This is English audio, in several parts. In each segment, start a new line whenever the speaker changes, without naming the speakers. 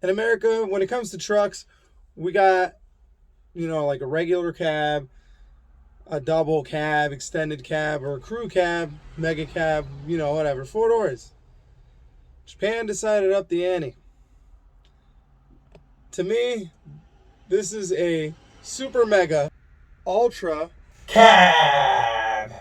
In America, when it comes to trucks, we got, like a regular cab, a double cab, extended cab, or a crew cab, mega cab, whatever, 4 doors. Japan decided up the ante. To me, this is a super mega ultra cab.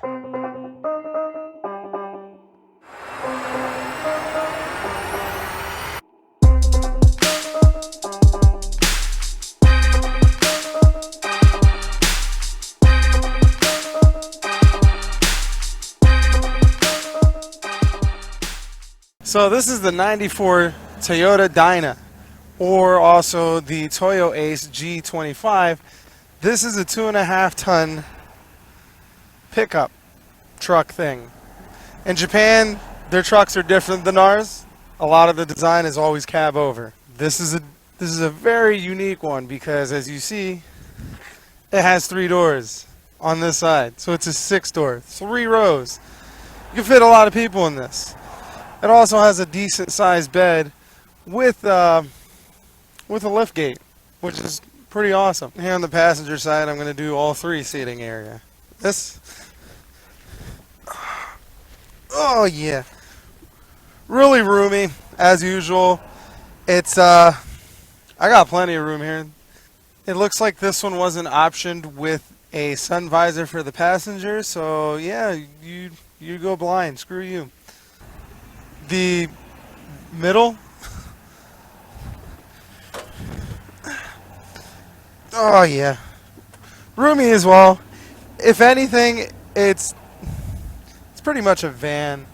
So this is the 94 Toyota Dyna, or also the Toyoace G25. This is a 2.5-ton pickup truck thing. In Japan, their trucks are different than ours. A lot of the design is always cab over. This is a very unique one because, as you see, it has 3 doors on this side. So it's a 6-door, 3 rows. You can fit a lot of people in this. It also has a decent sized bed with a liftgate, which is pretty awesome. Here on the passenger side, I'm going to do all 3 seating area. Oh yeah, really roomy as usual. It's I got plenty of room here. It looks like this one wasn't optioned with a sun visor for the passenger, so yeah, you go blind. Screw you. The middle, oh yeah, roomy as well. If anything, it's pretty much a van.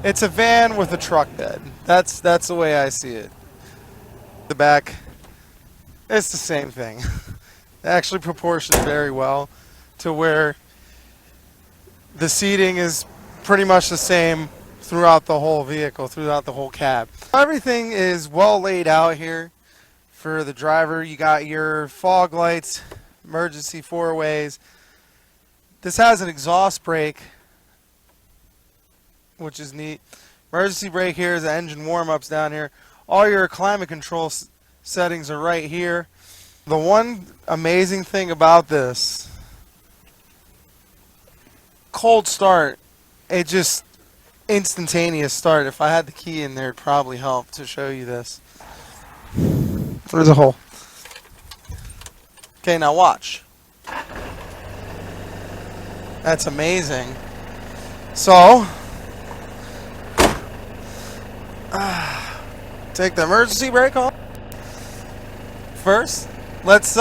It's a van with a truck bed. That's the way I see it. The back, it's the same thing. It actually proportions very well to where the seating is pretty much the same throughout the whole vehicle, throughout the whole cab. Everything is well laid out here for the driver. You got your fog lights, emergency 4-ways. This has an exhaust brake, which is neat. Emergency brake here is the engine warm-ups down here. All your climate control settings are right here. The one amazing thing about this, cold start, it just instantaneous start. If I had the key in there, it'd probably help to show you this. There's a hole. Okay, now watch. That's amazing. So, take the emergency brake off. First, let's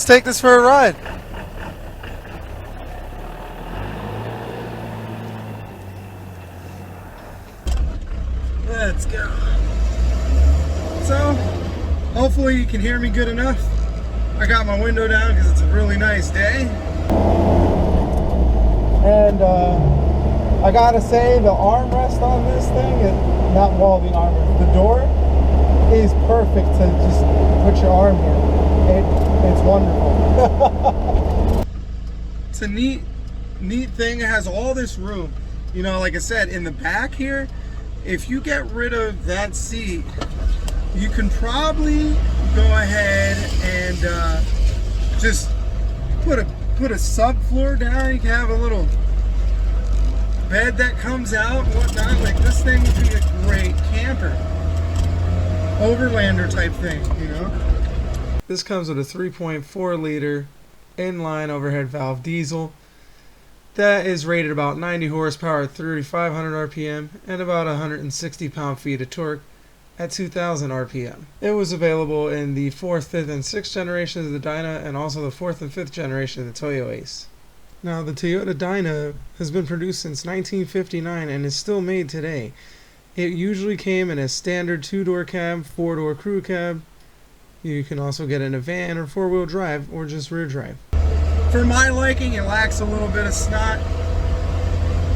take this for a ride. Let's go. So, hopefully you can hear me good enough. I got my window down because it's a really nice day. And I gotta say, the armrest on this thing, the armrest, the door is perfect to just put your arm here. It's wonderful. It's a neat thing. It has all this room. Like I said, in the back here, if you get rid of that seat, you can probably go ahead and just put a subfloor down. You can have a little bed that comes out and whatnot. Like, this thing would be a great camper, overlander type thing. This comes with a 3.4 liter inline overhead valve diesel that is rated about 90 horsepower at 3,500 RPM and about 160 pound-feet of torque at 2,000 RPM. It was available in the 4th, 5th, and 6th generations of the Dyna, and also the 4th and 5th generation of the Toyoace. Now, the Toyota Dyna has been produced since 1959 and is still made today. It usually came in a standard 2-door cab, 4-door crew cab. You can also get in a van or 4-wheel drive or just rear drive. For my liking, it lacks a little bit of snot.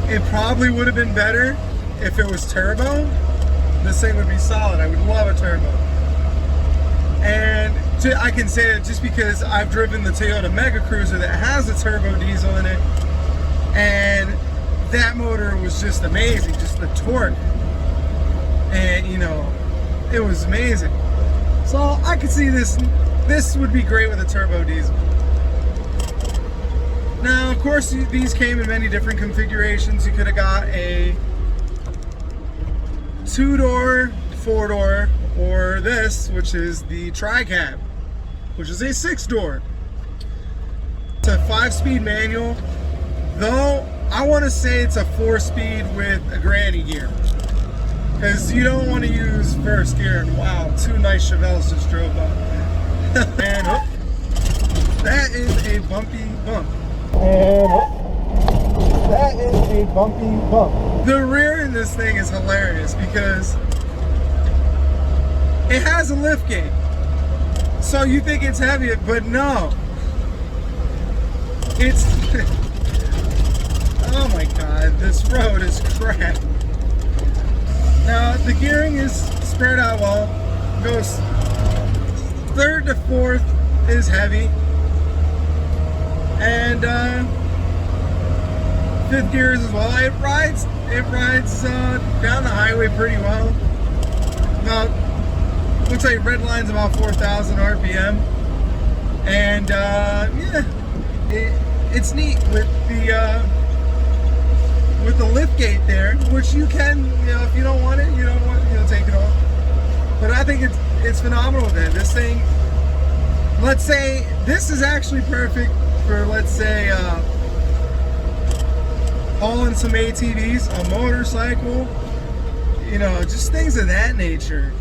It probably would have been better if it was turbo. This thing would be solid. I would love a turbo. And I can say it just because I've driven the Toyota Mega Cruiser that has a turbo diesel in it, and that motor was just amazing, just the torque. And It was amazing. So I could see this would be great with a turbo diesel. Now, of course, these came in many different configurations. You could have got a 2-door, 4-door, or this, which is the tri-cab, which is a 6-door. It's a 5-speed manual, though I want to say it's a 4-speed with a granny gear, because you don't want to use first gear. And wow, 2 nice Chevelles just drove up. And that is a bumpy bump. And that is a bumpy bump. The rear in this thing is hilarious because it has a liftgate. So you think it's heavy, but no. It's... oh my god, this road is crap. Now, the gearing is spread out well. Goes 3rd to 4th is heavy. And 5th gear is as well. It rides down the highway pretty well. About, looks like red line's about 4,000 RPM. And yeah, it's neat with the liftgate there, which you can, if you don't want it, you don't want, take it off. But I think it's phenomenal with it. This thing, let's say this is actually perfect for, let's say, hauling some ATVs, a motorcycle, just things of that nature.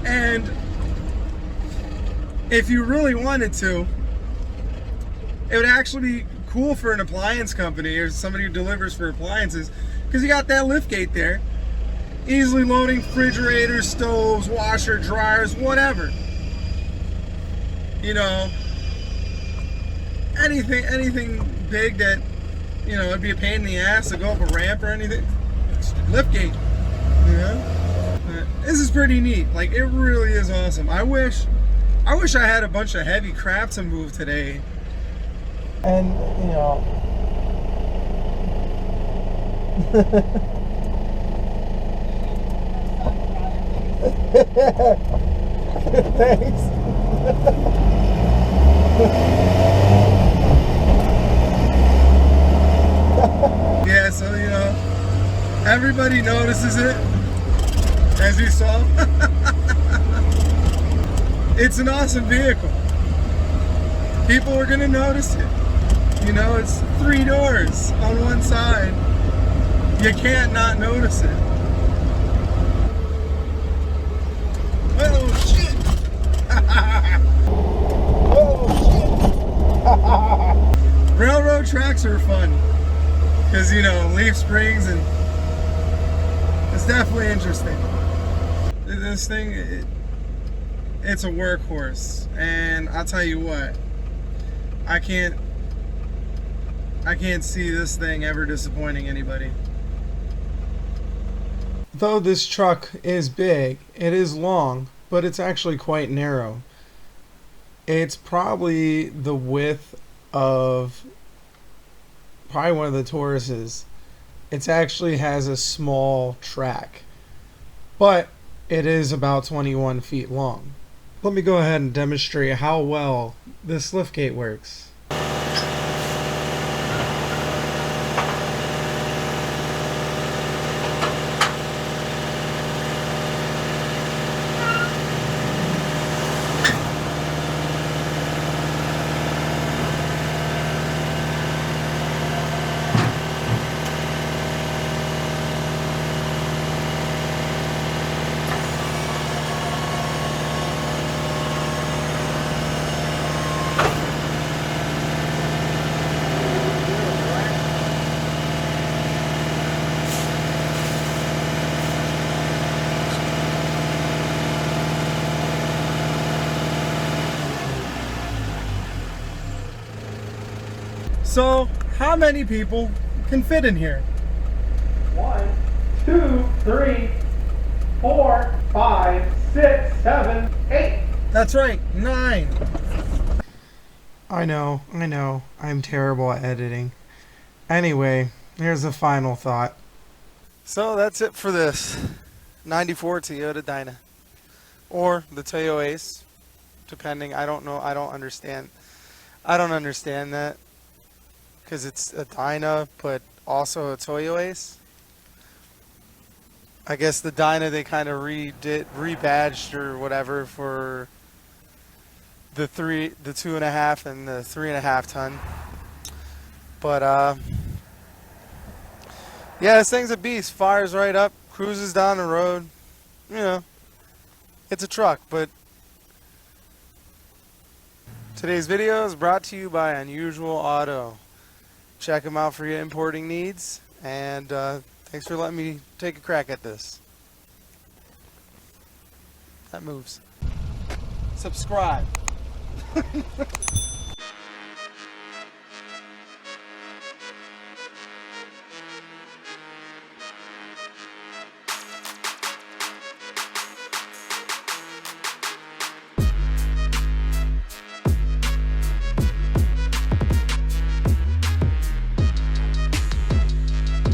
And if you really wanted to, it would actually be cool for an appliance company or somebody who delivers for appliances, because you got that liftgate there, easily loading refrigerators, stoves, washer, dryers, whatever. Anything big that, it'd be a pain in the ass to go up a ramp or anything. Liftgate, This is pretty neat. Like, it really is awesome. I wish I had a bunch of heavy crap to move today. And, thanks. Yeah, so everybody notices it, as you saw. It's an awesome vehicle. People are gonna notice it. It's 3 doors on one side. You can't not notice it. Oh shit! Oh shit! Railroad tracks are fun because leaf springs, and it's definitely interesting. This thing, it's a workhorse, and I'll tell you what, I can't see this thing ever disappointing anybody. Though this truck is big, it is long, but it's actually quite narrow. It's probably the width of probably one of the Toyoaces. It actually has a small track, but it is about 21 feet long. Let me go ahead and demonstrate how well this liftgate works. So, how many people can fit in here?
1, 2, 3, 4, 5, 6, 7, 8.
That's right, 9. I know, I'm terrible at editing. Anyway, here's the final thought. So that's it for this 94 Toyota Dyna. or the Toyoace, depending. I don't know. I don't understand. I don't understand that because it's a Dyna, but also a Toyoace. I guess the Dyna they kind of rebadged or whatever for the 2.5, and the 3.5 ton. But yeah, this thing's a beast. Fires right up, cruises down the road. You know, it's a truck. But today's video is brought to you by Unusual Auto. Check them out for your importing needs. And thanks for letting me take a crack at this. That moves. Subscribe.